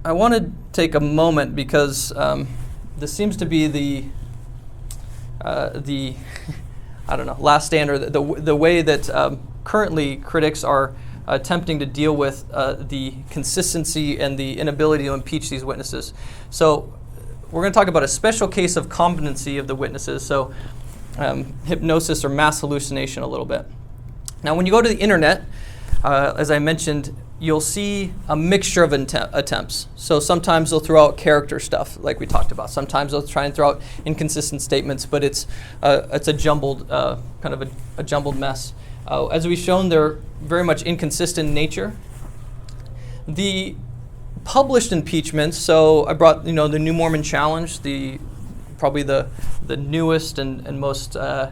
I want to take a moment because this seems to be the I don't know, last stand, or the way that currently critics are attempting to deal with the consistency and the inability to impeach these witnesses. So we're going to talk about a special case of competency of the witnesses, so hypnosis or mass hallucination a little bit. Now when you go to the internet, as I mentioned, you'll see a mixture of attempts. So sometimes they'll throw out character stuff, like we talked about. Sometimes they'll try and throw out inconsistent statements, but it's a jumbled, kind of a jumbled mess. As we've shown, they're very much inconsistent in nature. The published impeachments, so I brought the New Mormon Challenge, probably the newest and most, I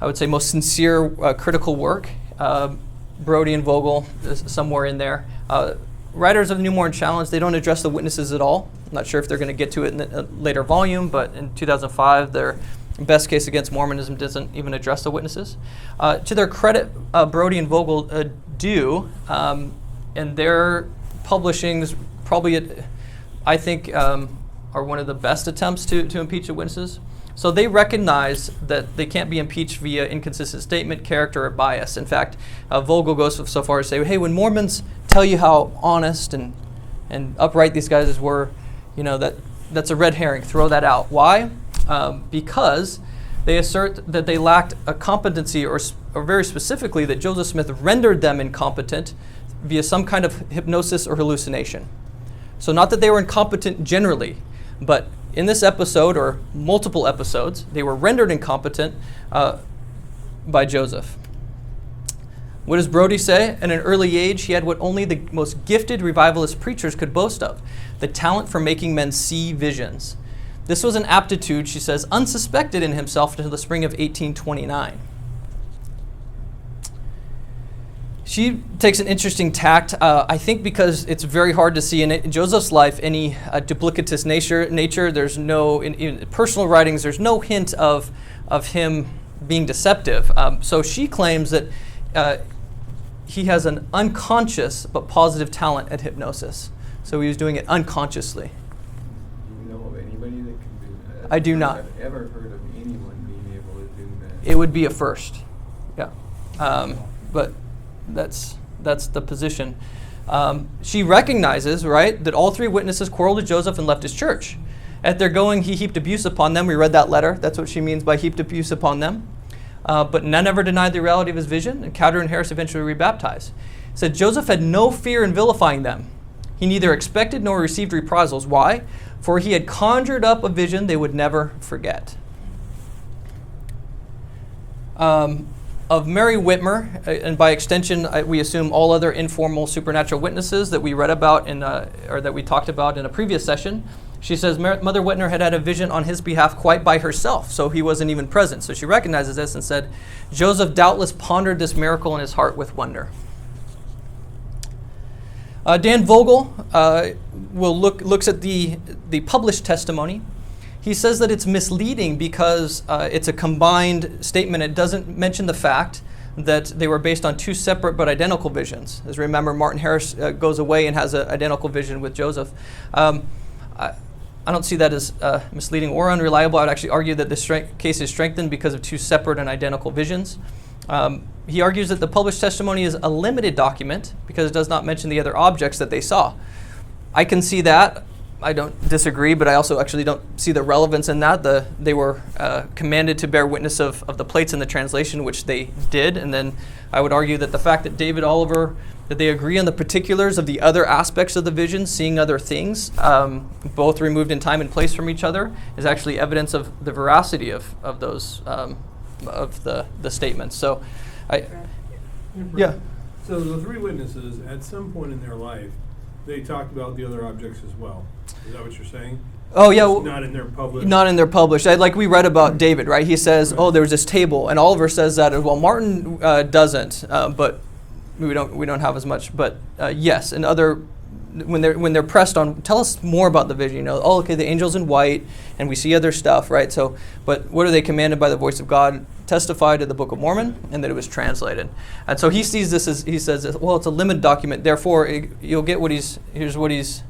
would say, most sincere critical work. Brody and Vogel is somewhere in there. Writers of the New Mormon Challenge, they don't address the witnesses at all. I'm not sure if they're going to get to it in a later volume, but in 2005, their best case against Mormonism doesn't even address the witnesses. To their credit, Brody and Vogel do, and their publishings probably, I think, are one of the best attempts to impeach the witnesses. So they recognize that they can't be impeached via inconsistent statement, character, or bias. In fact, Vogel goes so far as to say, hey, when Mormons tell you how honest and upright these guys were, that's a red herring. Throw that out. Why? Because they assert that they lacked a competency, or very specifically that Joseph Smith rendered them incompetent via some kind of hypnosis or hallucination. So not that they were incompetent generally, but in this episode, or multiple episodes, they were rendered incompetent by Joseph. What does Brody say? At an early age, he had what only the most gifted revivalist preachers could boast of, the talent for making men see visions. This was an aptitude, she says, unsuspected in himself until the spring of 1829. She takes an interesting tact, I think, because it's very hard to see in Joseph's life any duplicitous nature. There's no, in personal writings, there's no hint of him being deceptive. So she claims that he has an unconscious but positive talent at hypnosis. So he was doing it unconsciously. Do you know of anybody that can do that? I do not. I've ever heard of anyone being able to do that. It would be a first, yeah. But that's the position. She recognizes, right, that all three witnesses quarreled with Joseph and left his church. At their going, he heaped abuse upon them. We read that letter. That's what she means by heaped abuse upon them. But none ever denied the reality of his vision, and Cowder and Harris eventually rebaptized. Said Joseph had no fear in vilifying them. He neither expected nor received reprisals. Why? For he had conjured up a vision they would never forget. Of Mary Whitmer, and by extension, we assume all other informal supernatural witnesses that we read about or that we talked about in a previous session. She says Mother Whitmer had a vision on his behalf quite by herself, so he wasn't even present. So she recognizes this and said, Joseph doubtless pondered this miracle in his heart with wonder. Dan Vogel looks at the published testimony. He says that it's misleading because it's a combined statement. It doesn't mention the fact that they were based on two separate but identical visions. As remember, Martin Harris goes away and has an identical vision with Joseph. I don't see that as misleading or unreliable. I would actually argue that this case is strengthened because of two separate and identical visions. He argues that the published testimony is a limited document because it does not mention the other objects that they saw. I can see that. I don't disagree, but I also actually don't see the relevance in that. They were commanded to bear witness of the plates in the translation, which they did. And then I would argue that the fact that David Oliver, that they agree on the particulars of the other aspects of the vision, seeing other things, both removed in time and place from each other, is actually evidence of the veracity of those, of the statements. So, yeah. So the three witnesses, at some point in their life, they talked about the other objects as well. Is that what you're saying? Oh, yeah. Not in their published? Not in their published. Like we read about David, right? He says, right. Oh, there was this table. And Oliver says that as well. Martin doesn't, but we don't have as much. But yes, and other, when they're pressed on, tell us more about the vision. Oh, okay, the angel's in white, and we see other stuff, right? So, but what are they commanded by the voice of God? Testify to the Book of Mormon, and that it was translated. And so he sees this as, he says, well, it's a limited document, therefore you'll get here's what he's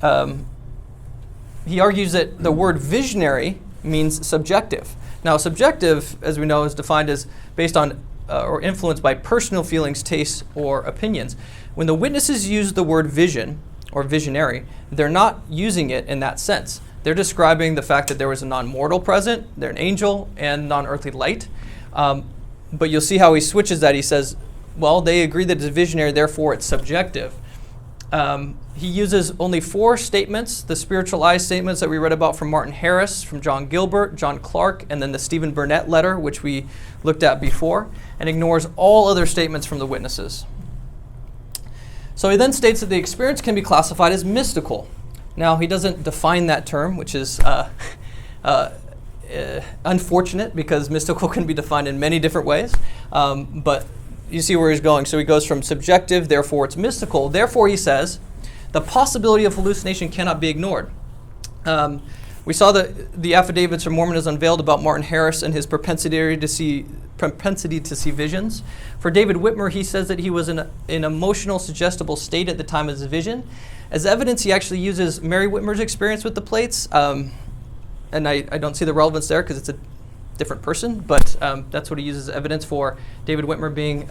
he argues that the word visionary means subjective. Now, subjective, as we know, is defined as based on or influenced by personal feelings, tastes, or opinions. When the witnesses use the word vision or visionary, they're not using it in that sense. They're describing the fact that there was a non-mortal present, they're an angel, and non-earthly light. But you'll see how he switches that. He says, well, they agree that it's visionary, therefore it's subjective. He uses only 4 statements, the spiritualized statements that we read about from Martin Harris, from John Gilbert, John Clark, and then the Stephen Burnett letter, which we looked at before, and ignores all other statements from the witnesses. So he then states that the experience can be classified as mystical. Now, he doesn't define that term, which is unfortunate because mystical can be defined in many different ways. But you see where he's going. So he goes from subjective, therefore it's mystical. Therefore, he says, the possibility of hallucination cannot be ignored. We saw the affidavits from Mormonism unveiled about Martin Harris and his propensity to see visions. For David Whitmer, he says that he was in an emotional, suggestible state at the time of his vision. As evidence, he actually uses Mary Whitmer's experience with the plates, and I don't see the relevance there because it's a different person, but that's what he uses as evidence for David Whitmer being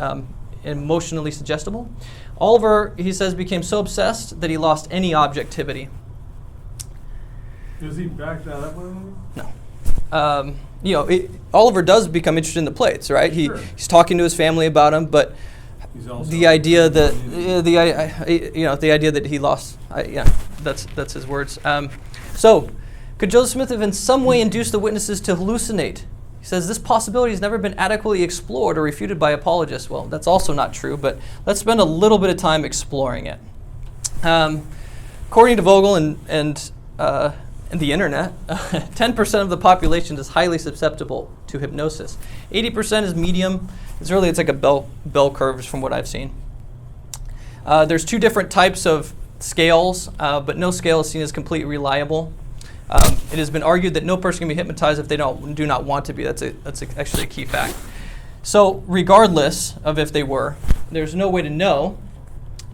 emotionally suggestible. Oliver, he says, became so obsessed that he lost any objectivity. Does he back that up with him? No. Oliver does become interested in the plates, right? Sure. He's talking to his family about them, but the idea that the idea that he lost, that's his words. So, could Joseph Smith have in some way induced the witnesses to hallucinate? He says this possibility has never been adequately explored or refuted by apologists. Well, that's also not true, but let's spend a little bit of time exploring it. According to Vogel and the internet, 10% of the population is highly susceptible to hypnosis. 80% is medium. It's like a bell curve from what I've seen. There's 2 different types of scales, but no scale is seen as completely reliable. It has been argued that no person can be hypnotized if they do not want to be. That's actually a key fact. So regardless of if they were, there's no way to know.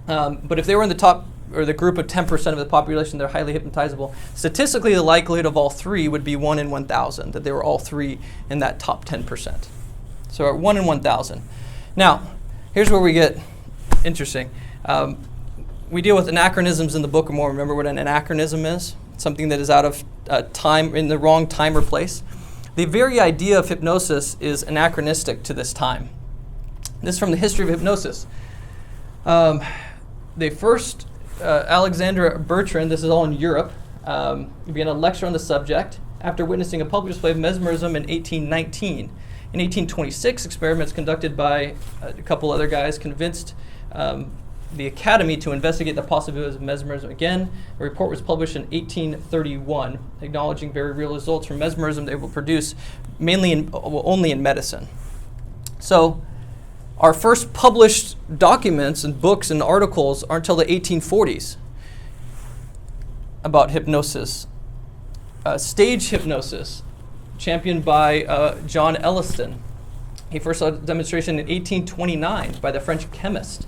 But if they were in the top or the group of 10% of the population, they're highly hypnotizable. Statistically, the likelihood of all 3 would be 1 in 1,000, that they were all 3 in that top 10%. So at 1 in 1,000. Now, here's where we get interesting. We deal with anachronisms in the Book of Mormon. Remember what an anachronism is? Something that is out of time, in the wrong time or place. The very idea of hypnosis is anachronistic to this time. This is from the history of hypnosis. They first, Alexander Bertrand, this is all in Europe, began a lecture on the subject after witnessing a public display of mesmerism in 1819. In 1826, experiments conducted by a couple other guys convinced the Academy to investigate the possibilities of mesmerism. Again, a report was published in 1831, acknowledging very real results from mesmerism they will produce only in medicine. So, our first published documents and books and articles aren't until the 1840s about hypnosis. Stage hypnosis, championed by John Elliston. He first saw a demonstration in 1829 by the French chemist.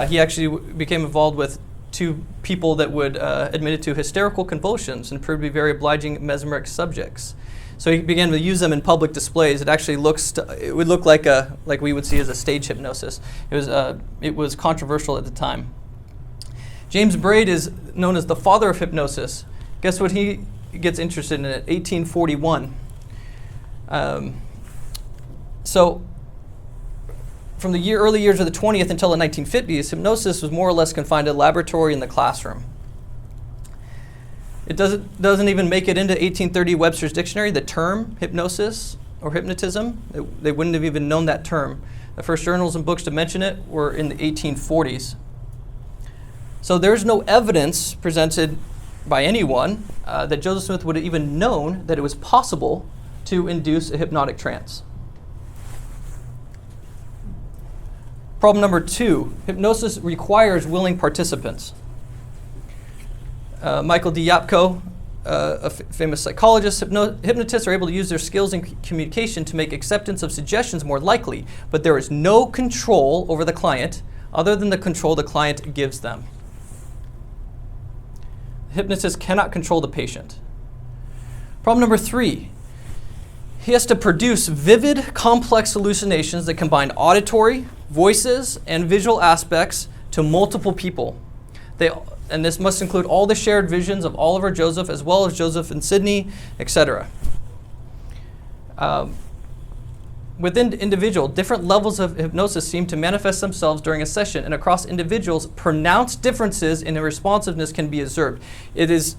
He actually became involved with 2 people that would admitted to hysterical convulsions and proved to be very obliging mesmeric subjects. So he began to use them in public displays. It actually it would look like we would see as a stage hypnosis. It was controversial at the time. James Braid is known as the father of hypnosis. Guess what he gets interested in it? 1841. So from the early years of the 20th until the 1950s, hypnosis was more or less confined to the laboratory and the classroom. It doesn't even make it into 1830 Webster's Dictionary, the term hypnosis or hypnotism. They wouldn't have even known that term. The first journals and books to mention it were in the 1840s. So there's no evidence presented by anyone that Joseph Smith would have even known that it was possible to induce a hypnotic trance. Problem number 2, hypnosis requires willing participants. Michael D. Yapko, a famous psychologist, hypnotists are able to use their skills in communication to make acceptance of suggestions more likely, but there is no control over the client other than the control the client gives them. The hypnotist cannot control the patient. Problem number 3. He has to produce vivid, complex hallucinations that combine auditory, voices, and visual aspects to multiple people. And this must include all the shared visions of Oliver Joseph, as well as Joseph and Sidney, etc. Within individual, different levels of hypnosis seem to manifest themselves during a session, and across individuals, pronounced differences in the responsiveness can be observed. It is,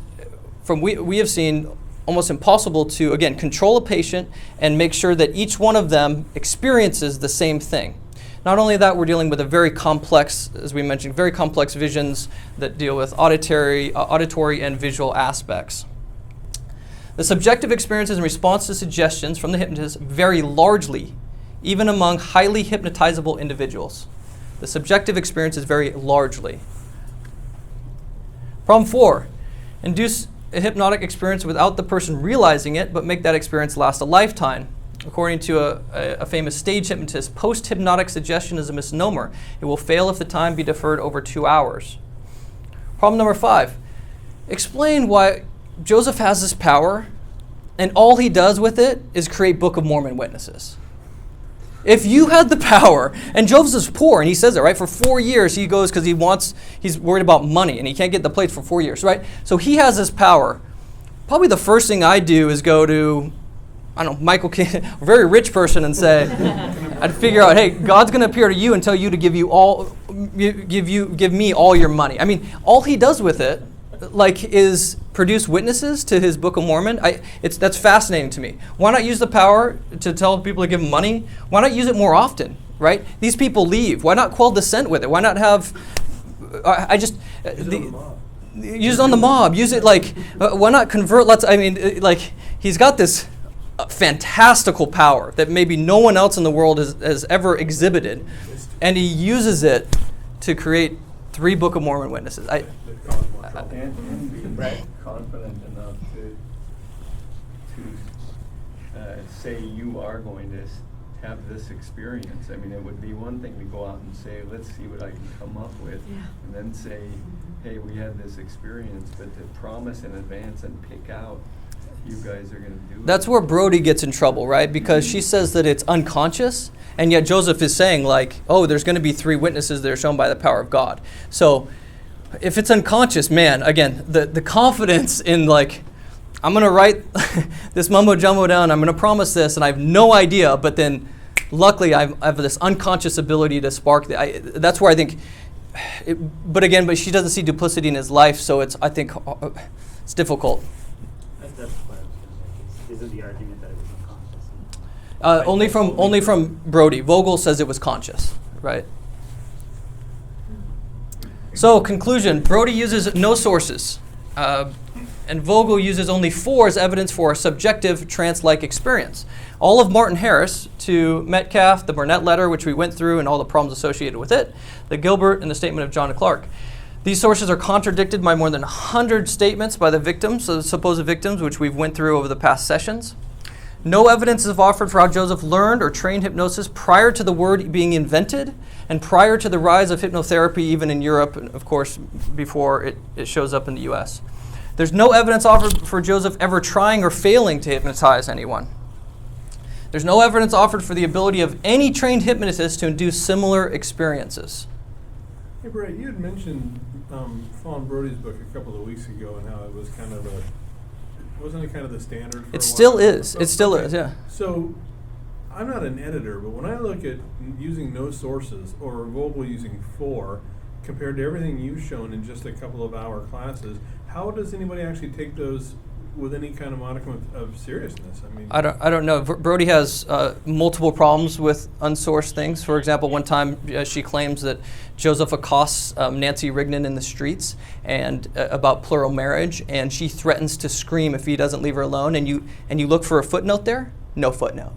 from we have seen, almost impossible to, again, control a patient and make sure that each one of them experiences the same thing. Not only that, we're dealing with a very complex, as we mentioned, very complex visions that deal with auditory and visual aspects. The subjective experiences in response to suggestions from the hypnotist vary largely, even among highly hypnotizable individuals. The subjective experiences vary largely. Problem 4, induce a hypnotic experience without the person realizing it, but make that experience last a lifetime. According to a famous stage hypnotist, post-hypnotic suggestion is a misnomer. It will fail if the time be deferred over 2 hours. Problem number 5, explain why Joseph has this power, and all he does with it is create Book of Mormon witnesses. If you had the power, and Joseph's poor, and he says it, right? For 4 years he goes because he's worried about money, and he can't get the plates for 4 years, right? So he has this power. Probably the first thing I do is go to, I don't know, Michael King, a very rich person, and say, I'd figure out, hey, God's going to appear to you and tell you to give me all your money. I mean, all he does with it, is produce witnesses to his Book of Mormon. That's fascinating to me. Why not use the power to tell people to give him money? Why not use it more often, right? These people leave. Why not quell dissent with it? Why not have, use it on the mob. Use it why not convert, he's got this fantastical power that maybe no one else in the world has ever exhibited, and he uses it to create 3 Book of Mormon witnesses. And be confident enough to say you are going to have this experience. I mean, it would be one thing to go out and say, let's see what I can come up with, and then say, hey, we had this experience, but to promise in advance and pick out, you guys are going to do it. That's where Brody gets in trouble, right? Because she says that it's unconscious, and yet Joseph is saying, there's going to be 3 witnesses that are shown by the power of God. So if it's unconscious, man, again, the confidence in I'm going to write this mumbo jumbo down, I'm going to promise this, and I have no idea, but then luckily I have this unconscious ability to spark. That's where I think, but she doesn't see duplicity in his life, so I think it's difficult. That's what I was going to say. Isn't the argument that it was unconscious? Only from Brody. Vogel says it was conscious, right? So, conclusion, Brody uses no sources, and Vogel uses only 4 as evidence for a subjective trance-like experience. All of Martin Harris to Metcalf, the Burnett letter, which we went through, and all the problems associated with it, the Gilbert, and the statement of John Clark. These sources are contradicted by more than 100 statements by the victims, the supposed victims, which we've went through over the past sessions. No evidence is offered for how Joseph learned or trained hypnosis prior to the word being invented and prior to the rise of hypnotherapy even in Europe, and of course before it shows up in the US. There's no evidence offered for Joseph ever trying or failing to hypnotize anyone. There's no evidence offered for the ability of any trained hypnotist to induce similar experiences. Hey, Brett, you had mentioned Fawn Brody's book a couple of weeks ago and how it was wasn't it kind of the standard for It still is. It still is, yeah. So, I'm not an editor, but when I look at using no sources or Vogel using 4, compared to everything you've shown in just a couple of hour classes, how does anybody actually take those with any kind of modicum of seriousness? I mean, I don't know. Brody has multiple problems with unsourced things. For example, one time she claims that Joseph accosts Nancy Rignan in the streets and about plural marriage, and she threatens to scream if he doesn't leave her alone. And you look for a footnote there, no footnote,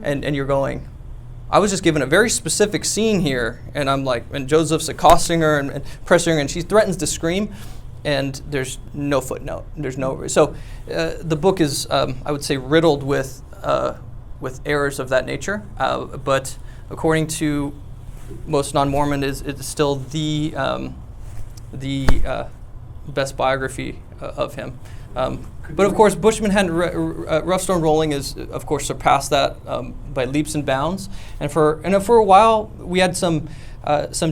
and you're going, I was just given a very specific scene here, and I'm like, and Joseph's accosting her and pressing her, and she threatens to scream. And there's no footnote. There's no. So the book is, I would say, riddled with errors of that nature. But according to most non-Mormon, it's still the best biography of him. But of course, Bushman had Rough Stone Rolling is of course surpassed that by leaps and bounds. And for a while, we had some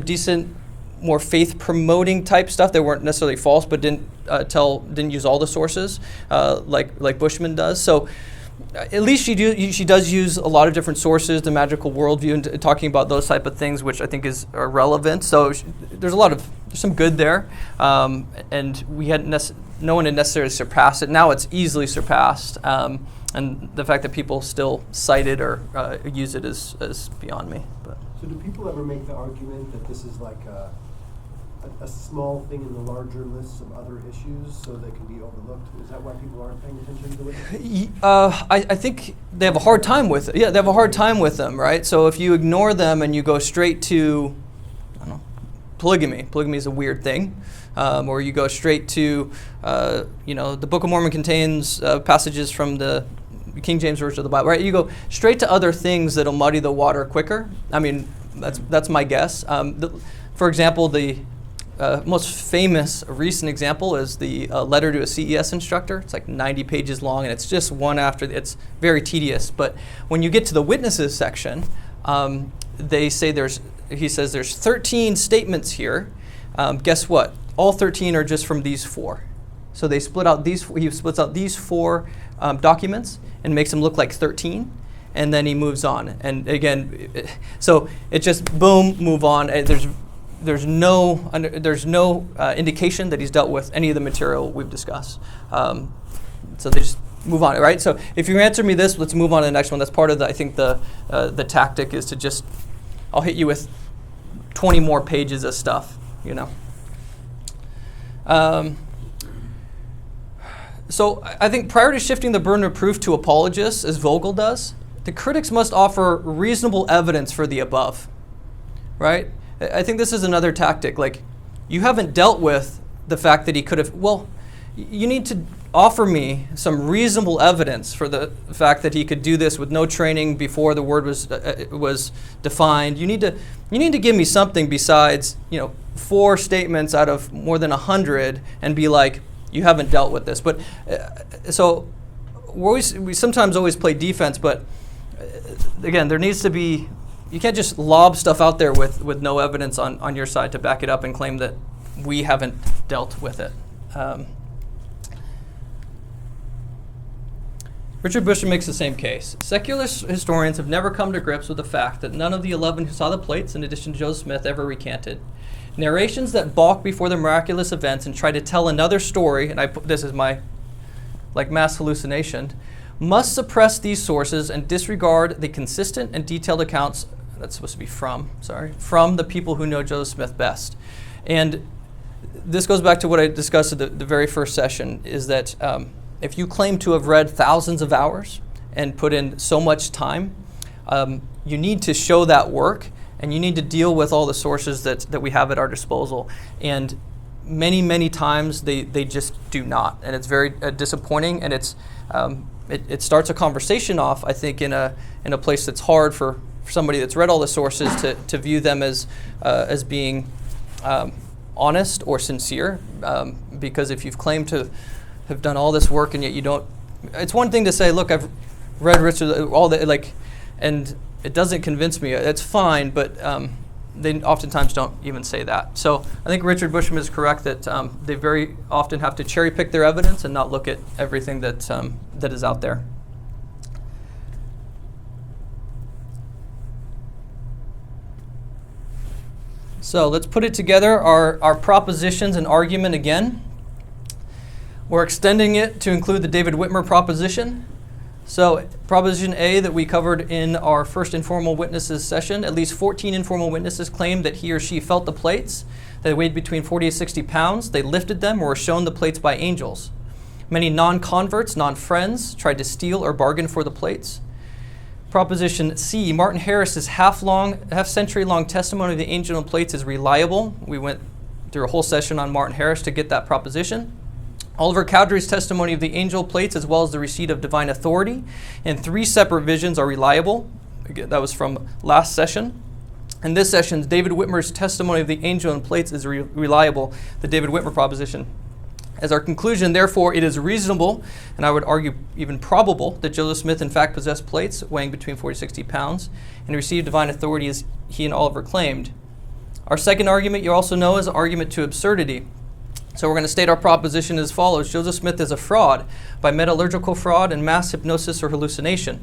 decent, more faith promoting type stuff that weren't necessarily false, but didn't use all the sources like Bushman does. So at least she does use a lot of different sources, the magical worldview, and talking about those type of things, which I think are relevant. So there's some good there, and no one had necessarily surpassed it. Now it's easily surpassed, and the fact that people still cite it or use it is beyond me. But. So do people ever make the argument that this is like a small thing in the larger lists of other issues, so they can be overlooked? Is that why people aren't paying attention to it? I think they have a hard time with it. Yeah, they have a hard time with them, right? So if you ignore them and you go straight to, I don't know, polygamy. Polygamy is a weird thing. Or you go straight to, the Book of Mormon contains passages from the King James Version of the Bible, right? You go straight to other things that'll muddy the water quicker. I mean, that's my guess. For example, the most famous recent example is the letter to a CES instructor. It's like 90 pages long, and it's just one after. It's very tedious. But when you get to the witnesses section, he says there's 13 statements here. Guess what? All 13 are just from these 4. So he splits out these 4 documents and makes them look like 13, and then he moves on. And again, so it just boom, move on. There's no indication that he's dealt with any of the material we've discussed. So they just move on, right? So if you answer me this, let's move on to the next one. That's part of I think the tactic is to just, I'll hit you with 20 more pages of stuff, So I think prior to shifting the burden of proof to apologists, as Vogel does, the critics must offer reasonable evidence for the above, right? I think this is another tactic. Like, you haven't dealt with the fact that he could have, you need to offer me some reasonable evidence for the fact that he could do this with no training before the word was defined. You need to give me something besides 4 statements out of more than 100 and be like, you haven't dealt with this. But so we sometimes always play defense, but again, there needs to be. You can't just lob stuff out there with no evidence on your side to back it up and claim that we haven't dealt with it. Richard Bushman makes the same case. Secular historians have never come to grips with the fact that none of the 11 who saw the plates, in addition to Joseph Smith, ever recanted. Narrations that balk before the miraculous events and try to tell another story, and this is my mass hallucination, must suppress these sources and disregard the consistent and detailed accounts, that's supposed to be from the people who know Joseph Smith best. And this goes back to what I discussed at the very first session, is that if you claim to have read thousands of hours and put in so much time, you need to show that work, and you need to deal with all the sources that we have at our disposal. And many, many times they just do not. And it's very disappointing, and it starts a conversation off, I think, in a place that's hard for somebody that's read all the sources to view them as being honest or sincere. Because if you've claimed to have done all this work and yet you don't, it's one thing to say, look, I've read Richard, all that, and it doesn't convince me. It's fine, but they oftentimes don't even say that. So I think Richard Bushman is correct that they very often have to cherry pick their evidence and not look at everything that is out there. So let's put it together, our propositions and argument again. We're extending it to include the David Whitmer proposition. So Proposition A that we covered in our first informal witnesses session, at least 14 informal witnesses claimed that he or she felt the plates. They weighed between 40 and 60 pounds. They lifted them or were shown the plates by angels. Many non-converts, non-friends, tried to steal or bargain for the plates. Proposition C, Martin Harris's half-century-long testimony of the angel and plates is reliable. We went through a whole session on Martin Harris to get that proposition. Oliver Cowdery's testimony of the angel plates, as well as the receipt of divine authority in 3 separate visions, are reliable. Again, that was from last session. In this session, David Whitmer's testimony of the angel and plates is reliable. The David Whitmer proposition As our conclusion, therefore, it is reasonable, and I would argue even probable, that Joseph Smith in fact possessed plates weighing between 40 to 60 pounds and received divine authority as he and Oliver claimed. Our second argument you also know is an argument to absurdity. So we're going to state our proposition as follows. Joseph Smith is a fraud by metallurgical fraud and mass hypnosis or hallucination.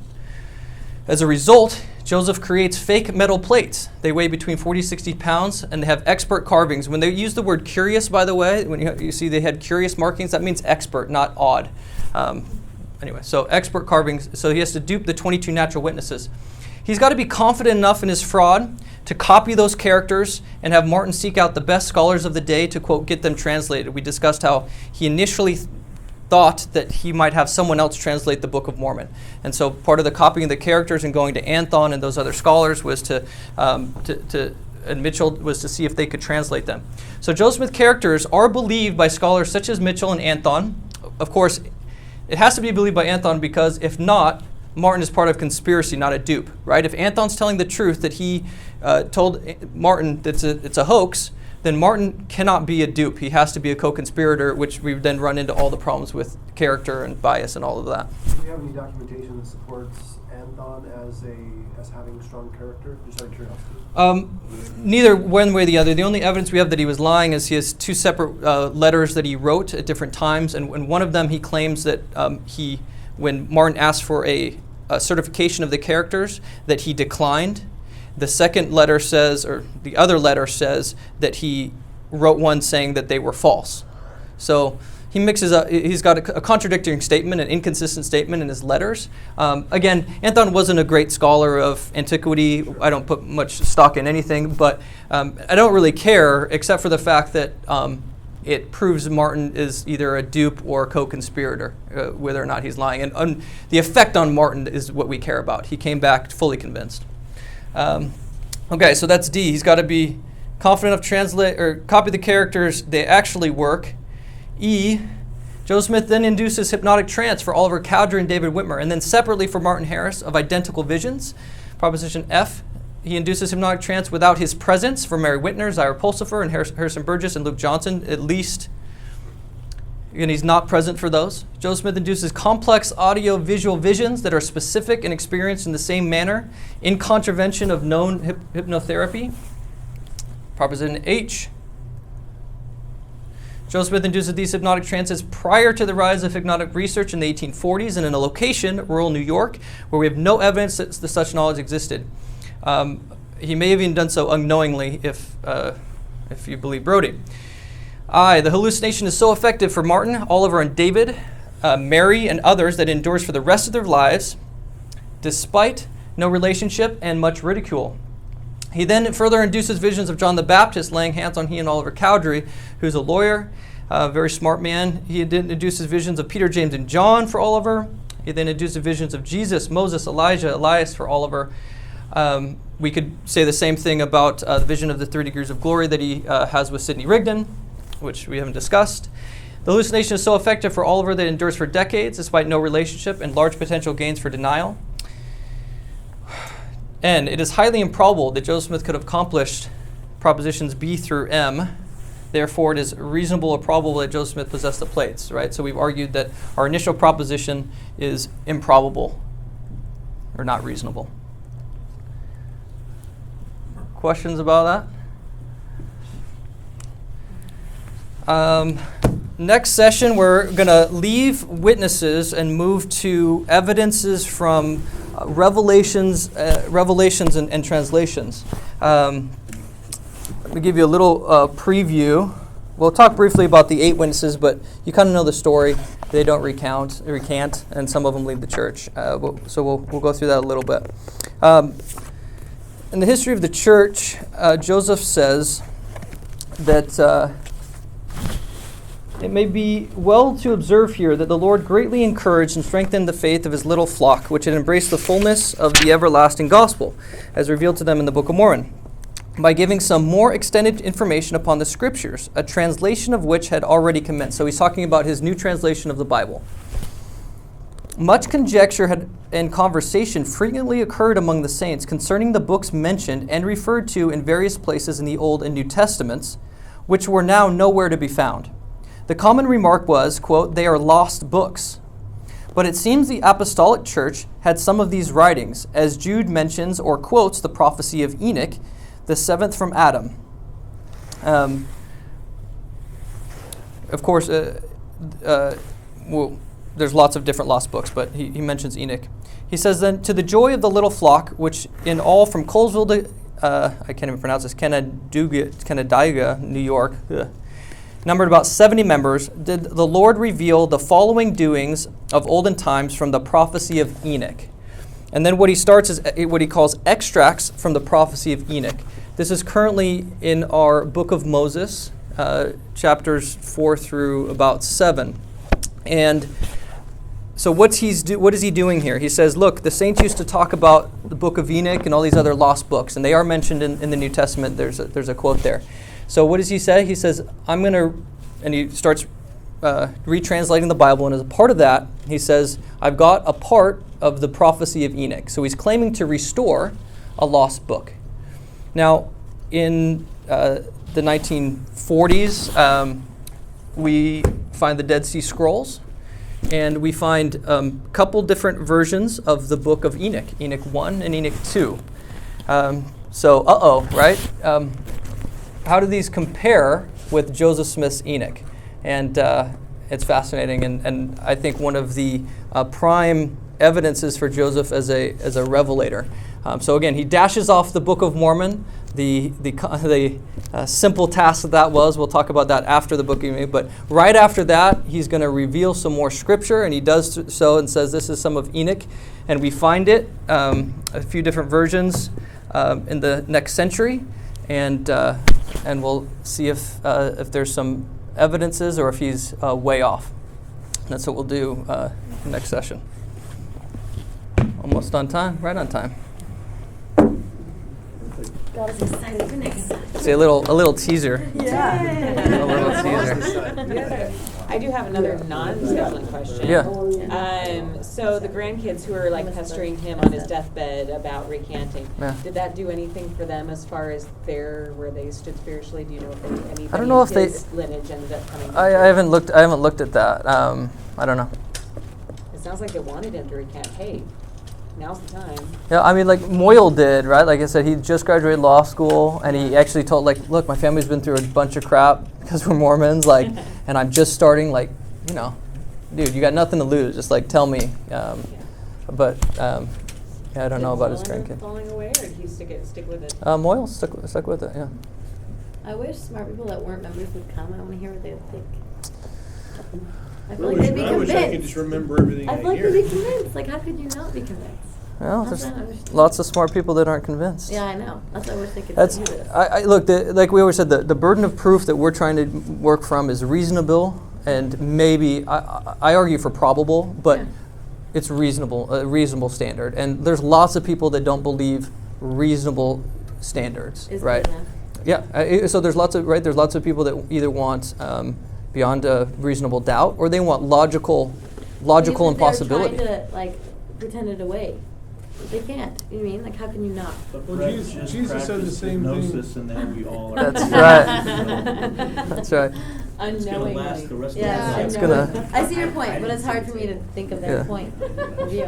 As a result, Joseph creates fake metal plates. They weigh between 40 to 60 pounds, and they have expert carvings. When they use the word curious, by the way, when you see they had curious markings, that means expert, not odd. Anyway, so expert carvings. So he has to dupe the 22 natural witnesses. He's got to be confident enough in his fraud to copy those characters and have Martin seek out the best scholars of the day to, quote, get them translated. We discussed how he initially thought that he might have someone else translate the Book of Mormon. And so part of the copying the characters and going to Anthon and those other scholars was and Mitchell was to see if they could translate them. So Joseph Smith characters are believed by scholars such as Mitchell and Anthon. Of course, it has to be believed by Anthon because if not, Martin is part of conspiracy, not a dupe, right? If Anthon's telling the truth that he told Martin that it's a hoax, then Martin cannot be a dupe. He has to be a co-conspirator, which we then run into all the problems with character and bias and all of that. Do you have any documentation that supports Anthon as having strong character? Just out of curiosity. Neither one way or the other. The only evidence we have that he was lying is he has two separate letters that he wrote at different times, and in one of them he claims that when Martin asked for a certification of the characters, that he declined. The second letter says, or the other letter says, that he wrote one saying that they were false. So he mixes up, he's got a contradicting statement, an inconsistent statement in his letters. Again, Anthon wasn't a great scholar of antiquity. I don't put much stock in anything, but I don't really care except for the fact that it proves Martin is either a dupe or a co-conspirator, whether or not he's lying. And the effect on Martin is what we care about. He came back fully convinced. Okay, so that's D. He's got to be confident enough to translate or copy the characters. They actually work. E. Joseph Smith then induces hypnotic trance for Oliver Cowdery and David Whitmer, and then separately for Martin Harris of identical visions. Proposition F. He induces hypnotic trance without his presence for Mary Whitner, Zyra Pulsifer, and Harrison Burgess and Luke Johnson, at least. And he's not present for those. Joseph Smith induces complex audio-visual visions that are specific and experienced in the same manner in contravention of known hypnotherapy. Proposition H. Joseph Smith induces these hypnotic trances prior to the rise of hypnotic research in the 1840s and in a location, rural New York, where we have no evidence that such knowledge existed. He may have even done so unknowingly if you believe Brody. I. The hallucination is so effective for Martin, Oliver, and David, Mary, and others that endures for the rest of their lives, despite no relationship and much ridicule. He then further induces visions of John the Baptist laying hands on he and Oliver Cowdery, who's a lawyer, a very smart man. He then induces visions of Peter, James, and John for Oliver. He then induces visions of Jesus, Moses, Elijah, Elias for Oliver. We could say the same thing about the vision of the 3 degrees of glory that he has with Sidney Rigdon, which we haven't discussed. The hallucination is so effective for Oliver that it endures for decades, despite no relationship and large potential gains for denial. And it is highly improbable that Joseph Smith could have accomplished propositions B through M. Therefore, it is reasonable or probable that Joseph Smith possessed the plates, right? So we've argued that our initial proposition is improbable or not reasonable. Questions about that? Next session, we're going to leave witnesses and move to evidences from revelations and translations. Let me give you a little preview. We'll talk briefly about the 8 witnesses, but you kind of know the story. They don't recant, and some of them leave the church. So we'll go through that a little bit. In the history of the church, Joseph says that it may be well to observe here that the Lord greatly encouraged and strengthened the faith of his little flock, which had embraced the fullness of the everlasting gospel, as revealed to them in the Book of Mormon, by giving some more extended information upon the Scriptures, a translation of which had already commenced. So he's talking about his new translation of the Bible. Much conjecture and conversation frequently occurred among the saints concerning the books mentioned and referred to in various places in the Old and New Testaments, which were now nowhere to be found. The common remark was, quote, "They are lost books." But it seems the apostolic church had some of these writings, as Jude mentions or quotes the prophecy of Enoch, the seventh from Adam. Of course, well, there's lots of different lost books, but he mentions Enoch. He says, then, to the joy of the little flock, which in all from Colesville to, I can't even pronounce this, Canandaigua, New York, numbered about 70 members, did the Lord reveal the following doings of olden times from the prophecy of Enoch. And then what he starts is what he calls extracts from the prophecy of Enoch. This is currently in our Book of Moses, chapters 4 through about 7. And so what is he doing here? He says, look, the saints used to talk about the Book of Enoch and all these other lost books, and they are mentioned in the New Testament. There's a quote there. So what does he say? He says, and he starts retranslating the Bible, and as a part of that, he says, I've got a part of the prophecy of Enoch. So he's claiming to restore a lost book. Now, in the 1940s, we find the Dead Sea Scrolls, and we find a couple different versions of the book of Enoch, Enoch 1 and Enoch 2. Right? How do these compare with Joseph Smith's Enoch? And it's fascinating, and I think one of the prime evidences for Joseph as a revelator. So again, he dashes off the Book of Mormon, the simple task that was. We'll talk about that after the Book of Mormon. But right after that, he's going to reveal some more scripture, and he does so and says this is some of Enoch, and we find it a few different versions in the next century, and we'll see if there's some evidences or if he's way off. That's what we'll do next session. Almost on time, right on time. Got us excited for next time. See a little teaser. Yeah. A little teaser. I do have another non-scheduling question. Yeah. So the grandkids who are like pestering him on his deathbed about recanting, did that do anything for them as far as where they stood spiritually? Do you know if anybody I don't know if in his lineage ended up coming? I haven't looked at that. I don't know. It sounds like they wanted him to recant. Hey, now's the time. Yeah, I mean, like Moyle did, right? Like I said, he just graduated law school, and he actually told, like, look, my family's been through a bunch of crap because we're Mormons, like, and I'm just starting, like, dude, you got nothing to lose. Just like tell me. But I don't know about his grandkid. Falling away, or did he stick with it? Moyle stuck with it. Yeah. I wish smart people that weren't members would come. I want to hear what they would think. I feel I like wish- they'd be I convinced. wish I could just remember everything I feel like hear. they'd be convinced. Like, how could you not be convinced? Well, That's there's what I understand. lots of smart people that aren't convinced. Yeah, I know. That's why I wish they could That's do this. look. Like we always said, the burden of proof that we're trying to work from is reasonable, and maybe I argue for probable, but it's reasonable, a reasonable standard. And there's lots of people that don't believe reasonable standards, Is right? good enough. Yeah. So there's lots of people that either want beyond a reasonable doubt, or they want logical Even if impossibility. They're trying to, like, pretend it away. They can't. You know what I mean? Like, how can you not? But Well, Brett Jesus- just Jesus said the practiced same thing. hypnosis, and then we all are. That's right. That's right. It's gonna last the Unknowingly. rest Yeah, of I the It's know. gonna- I see your point, but it's hard for me to think of that Yeah. point of view.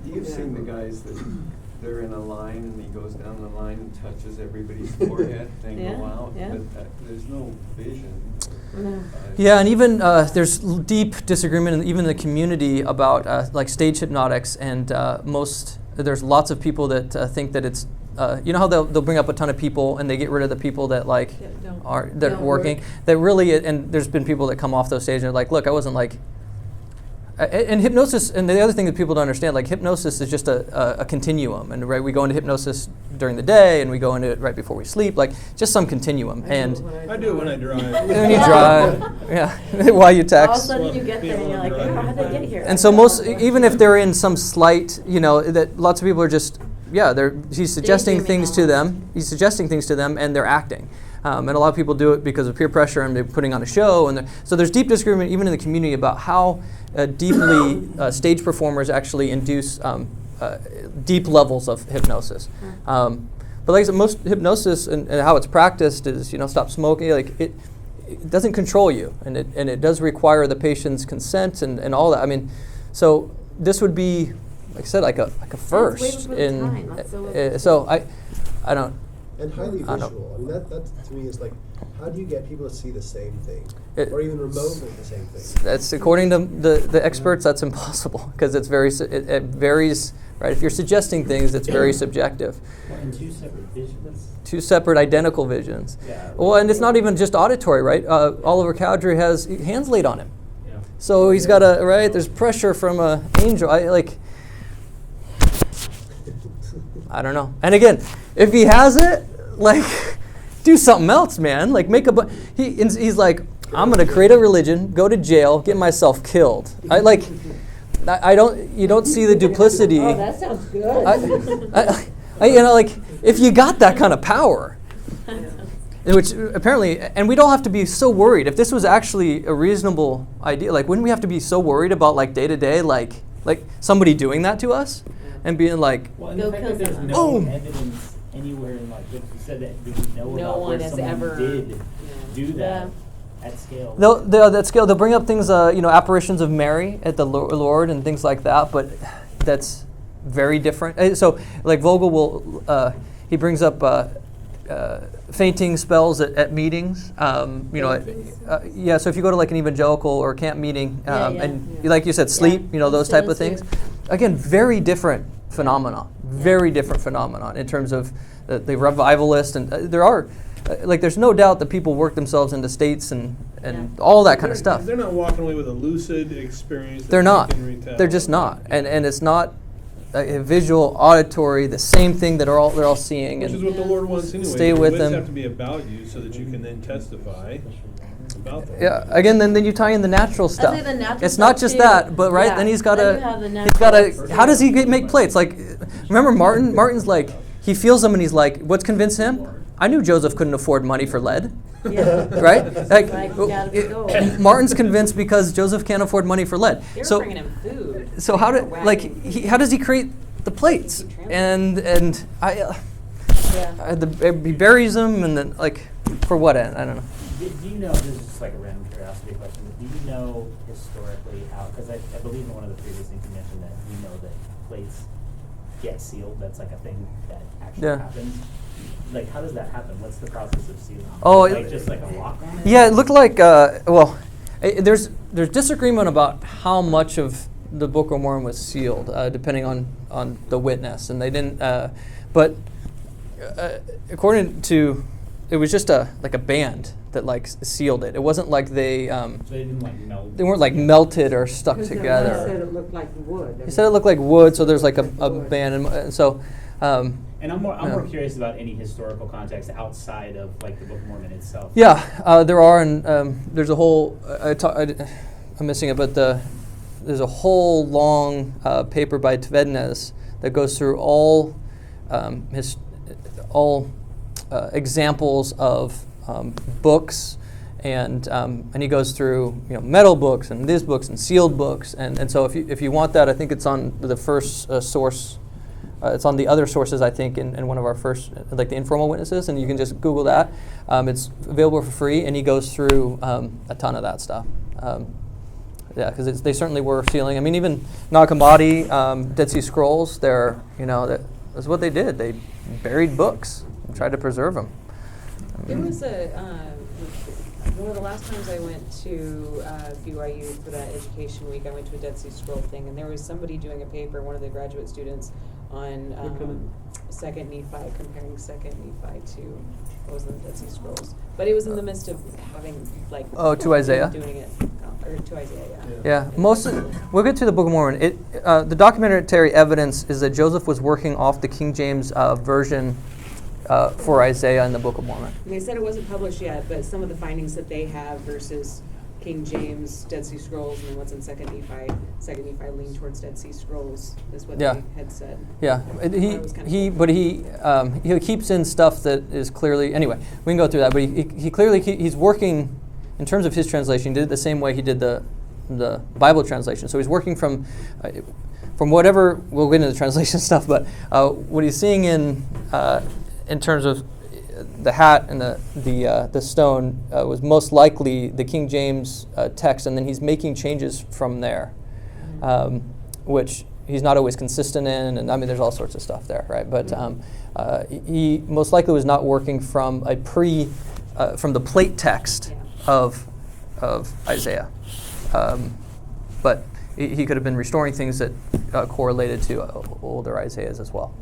You've seen the guys that they're in a line and he goes down the line and touches everybody's forehead and they go Yeah, out, yeah. but there's no vision. No. Yeah, and even there's deep disagreement even in the community about like stage hypnotics, and there's lots of people that think that it's how they'll bring up a ton of people and they get rid of the people that like aren't Don't working. work. That really, and there's been people that come off those stages and they're like, look, I wasn't like. And hypnosis, and the other thing that people don't understand, like hypnosis is just a continuum, and right, we go into hypnosis during the day, and we go into it right before we sleep, like just some continuum. And I do it when I drive. when you drive, yeah, while you All of a text. sudden you get there and you're like, oh, how did I get here? And so even if they're in some slight, that lots of people are just, he's suggesting Daydreaming things to almost. them. He's suggesting things to them, and they're acting. And a lot of people do it because of peer pressure, and they're putting on a show. And so there's deep disagreement even in the community about how deeply stage performers actually induce deep levels of hypnosis. But like I said, most hypnosis and how it's practiced is, stop smoking. Like it doesn't control you, and it does require the patient's consent and all that. I mean, so this would be, like I said, like a first. way before the time. That's So I don't. And highly I don't- visual. I mean, that to me is like, how do you get people to see the same thing, It- or even remotely the same thing? That's according to the experts. That's impossible because it varies. Right? If you're suggesting things, it's very subjective. And two separate visions. Two separate identical visions. Yeah. Well, and it's not even just auditory, right? Oliver Cowdery has hands laid on him, Yeah. so he's got a right. There's pressure from an angel. I don't know. And again, if he has it, like, do something else, man. Like, make a. He's like, I'm gonna create a religion, go to jail, get myself killed. I don't. You don't see the duplicity. Oh, that sounds good. Like, if you got that kind of power, which apparently, and we don't have to be so worried. If this was actually a reasonable idea, like, wouldn't we have to be so worried about, like, day to day, like somebody doing that to us and being like, Well, and Go the fact kill that there's someone. no evidence anywhere in, like, what you said, that we know No about one where has someone ever- did do that at scale. that scale, they'll bring up things, apparitions of Mary at the Lord and things like that, but that's very different. So, like, Vogel will, he brings up fainting spells at meetings. Yeah. So if you go to, like, an evangelical or camp meeting, and like you said, sleep, those type of things. Again, very different phenomenon. Very different phenomenon in terms of the revivalist, and there are. There's no doubt that people work themselves into states and all that kind of stuff. They're not walking away with a lucid experience. that They're they not. can retell. They're just not. And it's not a visual, auditory, the same thing that they're all seeing. Which And is what the Lord wants anyway. stay The with witness them. have to be about you so that you can then testify about them. yeah, again, then you tie in the natural stuff. say the natural It's not stuff just too. that, but right Yeah. then he's got Then you have the to. natural- How does he make plates? Like, remember Martin? Martin's like, he feels them and he's like, what's convinced him? I knew Joseph couldn't afford money for lead. Yeah. Right? Like, gotta be gold. Martin's convinced because Joseph can't afford money for lead. They were So, bringing him food. so how Or do wagon. how does he create the plates? And Yeah. he buries them and then, like, for what end? I don't know. Do you know, this is just like a random curiosity question, but do you know historically how, because I believe in one of the previous things you mentioned that you know that plates get sealed, that's like a thing that actually Yeah. happens. Like, how does that happen? What's the process of sealing? Oh, like just like a lock on it? Yeah, it looked like there's disagreement about how much of the Book of Mormon was sealed, depending on the witness, and they didn't. But according to, it was just a band that, like, sealed it. It wasn't like they So they didn't like melt? they weren't, like, melted or stuck Because together. the one said it looked like wood. He said it looked like wood, so there's like a band, and so. And I'm more Yeah. curious about any historical context outside of, like, the Book of Mormon itself. Yeah, there are, and there's a whole. I'm missing it, but there's a whole long paper by Tvednes that goes through all examples of books, and he goes through metal books and these books and sealed books, and so if you want that, I think it's on the first source. It's on the other sources, I think, in one of our first, like the informal witnesses, and you can just Google that. It's available for free, and he goes through a ton of that stuff. Yeah, because they certainly were sealing. I mean, even Nag Hammadi, Dead Sea Scrolls, that's what they did. They buried books and tried to preserve them. There was one of the last times I went to BYU for that education week, I went to a Dead Sea Scroll thing, and there was somebody doing a paper, one of the graduate students, on Second Nephi, comparing Second Nephi to what was in the Dead Sea Scrolls. But it was in the midst of having, like, to Isaiah? doing it, or to Isaiah, Yeah, we'll get to the Book of Mormon. The documentary evidence is that Joseph was working off the King James version for Isaiah in the Book of Mormon. They said it wasn't published yet, but some of the findings that they have versus King James, Dead Sea Scrolls, and then what's in Second Nephi lean towards Dead Sea Scrolls, is what Yeah. they had said. Yeah, he keeps in stuff that is clearly, anyway, we can go through that, but he's working, in terms of his translation, he did it the same way he did the Bible translation. So he's working from whatever, we'll get into the translation stuff, but what he's seeing in terms of the hat and the stone was most likely the King James text, and then he's making changes from there, which he's not always consistent in, and I mean there's all sorts of stuff there, right? But he most likely was not working from from the plate text of Isaiah, but he could have been restoring things that correlated to older Isaiahs as well.